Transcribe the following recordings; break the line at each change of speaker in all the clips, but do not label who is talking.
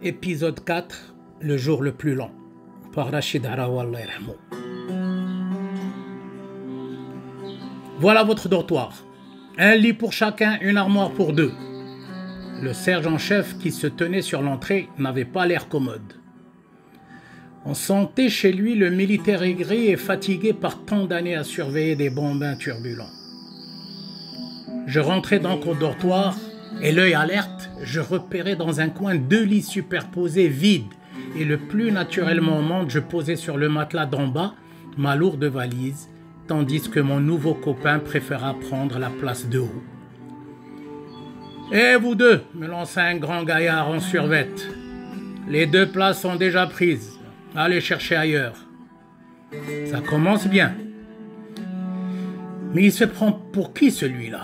Épisode 4, le jour le plus long, par Rachid Harawa, Allah yarhamou. Voilà votre dortoir. Un lit pour chacun, une armoire pour deux. Le sergent-chef qui se tenait sur l'entrée n'avait pas l'air commode. On sentait chez lui le militaire aigri et fatigué par tant d'années à surveiller des bambins turbulents. Je rentrais donc au dortoir et l'œil alerte, je repérais dans un coin 2 lits superposés vides et le plus naturellement au monde, je posais sur le matelas d'en bas ma lourde valise, tandis que mon nouveau copain préféra prendre la place de haut. « Eh vous deux !» me lança un grand gaillard en survêt. « Les 2 places sont déjà prises. Allez chercher ailleurs. » Ça commence bien. Mais il se prend pour qui celui-là ?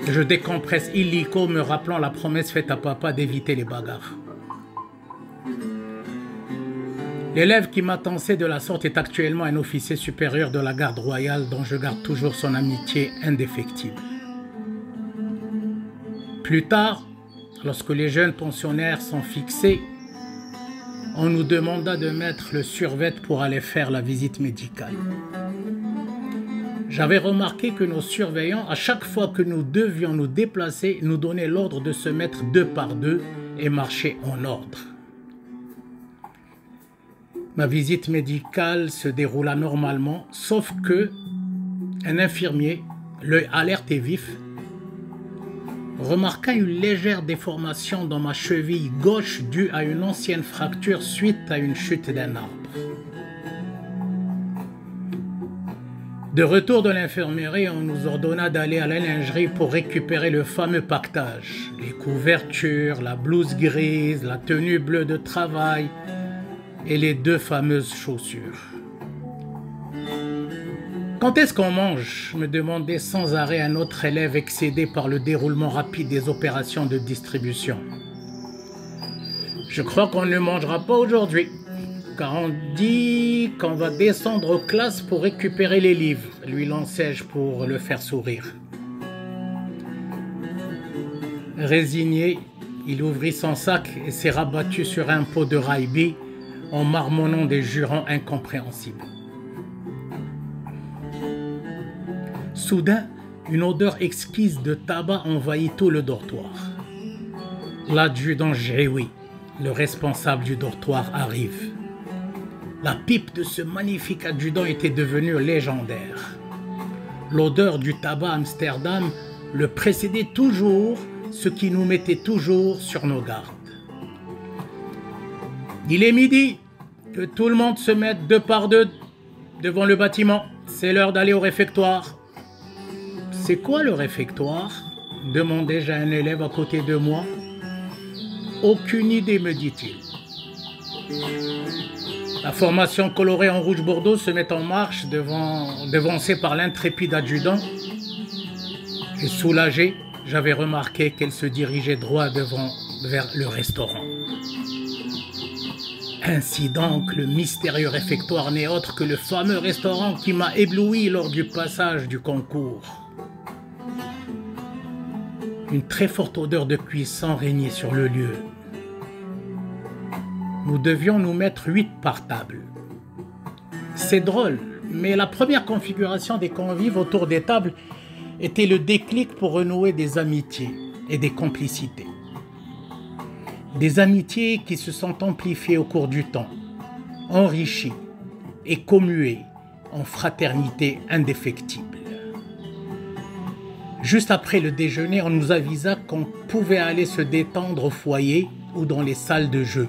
Je décompresse illico, me rappelant la promesse faite à papa d'éviter les bagarres. L'élève qui m'attensait de la sorte est actuellement un officier supérieur de la garde royale dont je garde toujours son amitié indéfectible. Plus tard, lorsque les jeunes pensionnaires sont fixés, on nous demanda de mettre le survêt pour aller faire la visite médicale. J'avais remarqué que nos surveillants, à chaque fois que nous devions nous déplacer, nous donnaient l'ordre de se mettre 2 par 2 et marcher en ordre. Ma visite médicale se déroula normalement, sauf que un infirmier, l'œil alerte et vif, remarqua une légère déformation dans ma cheville gauche due à une ancienne fracture suite à une chute d'un arbre. De retour de l'infirmerie, on nous ordonna d'aller à la lingerie pour récupérer le fameux pactage, les couvertures, la blouse grise, la tenue bleue de travail et les 2 fameuses chaussures. « Quand est-ce qu'on mange ?» me demandait sans arrêt un autre élève excédé par le déroulement rapide des opérations de distribution. « Je crois qu'on ne mangera pas aujourd'hui, car on dit qu'on va descendre aux classes pour récupérer les livres, lui lançai-je pour le faire sourire. Résigné, il ouvrit son sac et s'est rabattu sur un pot de raibi en marmonnant des jurons incompréhensibles. Soudain, une odeur exquise de tabac envahit tout le dortoir. L'adjudant Jéhoui, le responsable du dortoir, arrive. La pipe de ce magnifique adjudant était devenue légendaire. L'odeur du tabac Amsterdam le précédait toujours, ce qui nous mettait toujours sur nos gardes. Il est midi, que tout le monde se mette 2 par 2 devant le bâtiment. C'est l'heure d'aller au réfectoire. C'est quoi le réfectoire ? Demandai-je à un élève à côté de moi. Aucune idée, me dit-il. La formation colorée en rouge-bordeaux se met en marche, devancée par l'intrépide adjudant. Et soulagé, j'avais remarqué qu'elle se dirigeait droit vers le restaurant. Ainsi donc, le mystérieux réfectoire n'est autre que le fameux restaurant qui m'a ébloui lors du passage du concours. Une très forte odeur de cuisson régnait sur le lieu. Nous devions nous mettre 8 par table. C'est drôle, mais la première configuration des convives autour des tables était le déclic pour renouer des amitiés et des complicités. Des amitiés qui se sont amplifiées au cours du temps, enrichies et commuées en fraternité indéfectible. Juste après le déjeuner, on nous avisa qu'on pouvait aller se détendre au foyer ou dans les salles de jeu.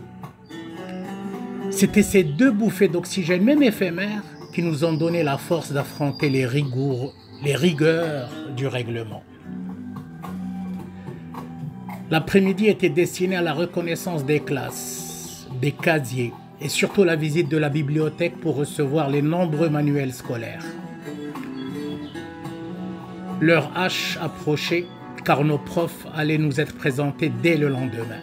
C'était ces 2 bouffées d'oxygène, même éphémères, qui nous ont donné la force d'affronter les rigueurs du règlement. L'après-midi était destiné à la reconnaissance des classes, des casiers et surtout la visite de la bibliothèque pour recevoir les nombreux manuels scolaires. L'heure H approchait car nos profs allaient nous être présentés dès le lendemain.